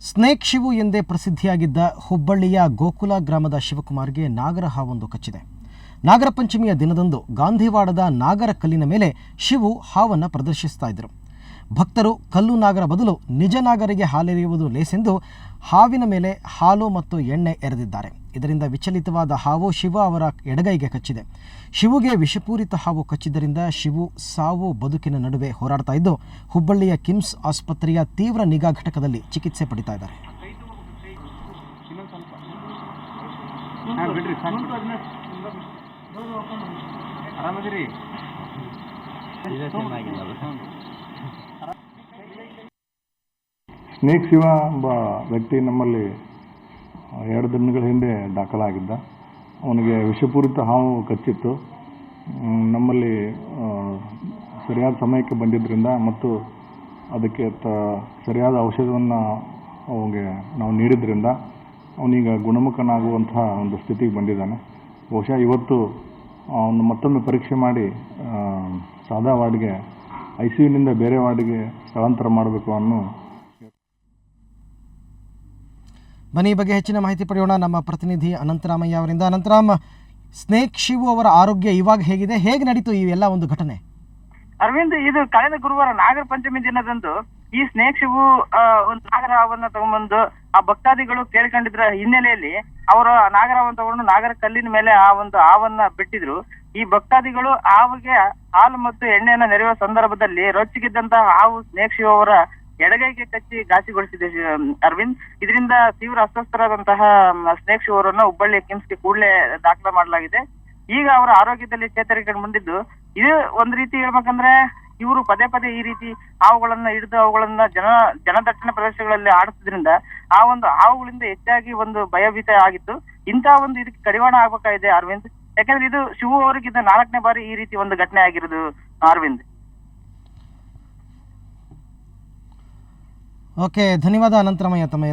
Snake Shivu ಎಂದೇ ಪ್ರಸಿದ್ಧಿಯಾಗಿದ್ದ ಹುಬ್ಬಳ್ಳಿಯ ಗೋಕುಲ ಗ್ರಾಮದ ಶಿವಕುಮಾರ್ಗೆ ನಾಗರ ಹಾವೊಂದು ಕಚ್ಚಿದೆ. ನಾಗರ ಪಂಚಮಿಯ ದಿನದಂದು ಗಾಂಧಿವಾಡದ ನಾಗರ ಕಲ್ಲಿನ ಮೇಲೆ ಶಿವು ಹಾವನ್ನು ಪ್ರದರ್ಶಿಸ್ತಾ ಇದ್ದರು. ಭಕ್ತರು ಕಲ್ಲು ನಾಗರ ಬದಲು ನಿಜ ನಾಗರಿಗೆ ಹಾಲೆರೆಯುವುದು ಲೇಸೆಂದು ಹಾವಿನ ಮೇಲೆ ಹಾಲು ಮತ್ತು ಎಣ್ಣೆ ಎರೆದಿದ್ದಾರೆ. ಇದರಿಂದ ವಿಚಲಿತವಾದ ಹಾವು ಶಿವ ಅವರ ಎಡಗೈಗೆ ಕಚ್ಚಿದೆ. ಶಿವುಗೆ ವಿಷಪೂರಿತ ಹಾವು ಕಚ್ಚಿದ್ದರಿಂದ ಶಿವು ಸಾವು ಬದುಕಿನ ನಡುವೆ ಹೋರಾಡ್ತಾ ಇದ್ದು ಹುಬ್ಬಳ್ಳಿಯ ಕಿಮ್ಸ್ ಆಸ್ಪತ್ರೆಯ ತೀವ್ರ ನಿಗಾ ಘಟಕದಲ್ಲಿ ಚಿಕಿತ್ಸೆ ಪಡಿತಾ ಇದ್ದಾರೆ. ಸ್ನೇಕ್ ಶಿವ ಎಂಬ ವ್ಯಕ್ತಿ ನಮ್ಮಲ್ಲಿ 2 ದಿನಗಳ ಹಿಂದೆ ದಾಖಲಾಗಿದ್ದ. ಅವನಿಗೆ ವಿಷಪೂರಿತ ಹಾವು ಕಚ್ಚಿತ್ತು. ನಮ್ಮಲ್ಲಿ ಸರಿಯಾದ ಸಮಯಕ್ಕೆ ಬಂದಿದ್ದರಿಂದ ಮತ್ತು ಅದಕ್ಕೆ ಸರಿಯಾದ ಔಷಧವನ್ನು ಅವನಿಗೆ ನಾವು ನೀಡಿದ್ರಿಂದ ಅವನೀಗ ಗುಣಮುಖನಾಗುವಂತಹ ಒಂದು ಸ್ಥಿತಿಗೆ ಬಂದಿದ್ದಾನೆ. ಬಹುಶಃ ಇವತ್ತು ಅವನು ಮತ್ತೊಮ್ಮೆ ಪರೀಕ್ಷೆ ಮಾಡಿ ಸಾದಾ ವಾರ್ಡ್ಗೆ ICUನಿಂದ ಬೇರೆ ವಾರ್ಡ್ಗೆ ಸ್ಥಳಾಂತರ ಮಾಡಬೇಕು ಅನ್ನೋ. ಬನ್ನಿ, ಈ ಬಗ್ಗೆ ಹೆಚ್ಚಿನ ಮಾಹಿತಿ ಪಡೆಯೋಣ ನಮ್ಮ ಪ್ರತಿನಿಧಿ ಅನಂತರಾಮಯ್ಯ ಅವರಿಂದ. ಅನಂತರಾಮ್, ಸ್ನೇಕ್ ಶಿವು ಅವರ ಆರೋಗ್ಯ ಇವಾಗ ಹೇಗಿದೆ? ಹೇಗೆ ನಡೀತು ಈ ಎಲ್ಲ ಒಂದು ಘಟನೆ? ಅರವಿಂದ್, ಇದು ಕಳೆದ ಗುರುವಾರ ನಾಗರ ಪಂಚಮಿ ದಿನದಂದು ಈ ಸ್ನೇಕ್ ಶಿವು ಒಂದು ನಾಗರ ಹಾವನ್ನ ತಗೊಂಡ್ಬಂದು ಆ ಭಕ್ತಾದಿಗಳು ಕೇಳ್ಕೊಂಡಿದ್ರ ಹಿನ್ನೆಲೆಯಲ್ಲಿ ಅವರು ನಾಗರ ಹಾವನ್ನು ತಗೊಂಡು ನಾಗರ ಕಲ್ಲಿನ ಮೇಲೆ ಆ ಒಂದು ಹಾವನ್ನ ಬಿಟ್ಟಿದ್ರು. ಈ ಭಕ್ತಾದಿಗಳು ಹಾವಿಗೆ ಹಾಲು ಮತ್ತು ಎಣ್ಣೆಯನ್ನ ನೆರೆಯುವ ಸಂದರ್ಭದಲ್ಲಿ ರೊಚ್ಚಿಗಿದ್ದಂತಹ ಹಾವು ಸ್ನೇಕ್ ಶಿವು ಅವರ ಎಡಗೈಗೆ ಕಚ್ಚಿ ಘಾಸಿಗೊಳಿಸಿದೆ ಅರವಿಂದ್. ಇದರಿಂದ ತೀವ್ರ ಅಸ್ವಸ್ಥರಾದಂತಹ ಸ್ನೇಕ್ ಶಿವು ಅವರನ್ನ ಹುಬ್ಬಳ್ಳಿ ಕಿಮ್ಸ್ಗೆ ಕೂಡಲೇ ದಾಖಲೆ ಮಾಡಲಾಗಿದೆ. ಈಗ ಅವರ ಆರೋಗ್ಯದಲ್ಲಿ ಚೇತರಿಕೆ ಬಂದಿದ್ದು, ಇದು ಒಂದ್ ರೀತಿ ಹೇಳ್ಬೇಕಂದ್ರೆ ಇವರು ಪದೇ ಪದೇ ಈ ರೀತಿ ಹಾವುಗಳನ್ನ ಹಿಡಿದು ಅವುಗಳನ್ನ ಜನದಟ್ಟಣೆ ಪ್ರದೇಶಗಳಲ್ಲಿ ಆಡಿಸೋದ್ರಿಂದ ಆ ಒಂದು ಹಾವುಗಳಿಂದ ಹೆಚ್ಚಾಗಿ ಒಂದು ಭಯಭೀತ ಆಗಿತ್ತು. ಇಂತಹ ಒಂದು ಇದಕ್ಕೆ ಕಡಿವಾಣ ಆಗ್ಬೇಕಾಗಿದೆ ಅರವಿಂದ್. ಯಾಕಂದ್ರೆ ಇದು ಶಿವು ಅವರಿಗೆ ಇದು 4ನೇ ಬಾರಿ ಈ ರೀತಿ ಒಂದು ಘಟನೆ ಆಗಿರೋದು ಅರವಿಂದ್. ಓಕೆ, ಧನ್ಯವಾದ ಅನಂತರಾಮಯ್ಯ ತಮ್ಮ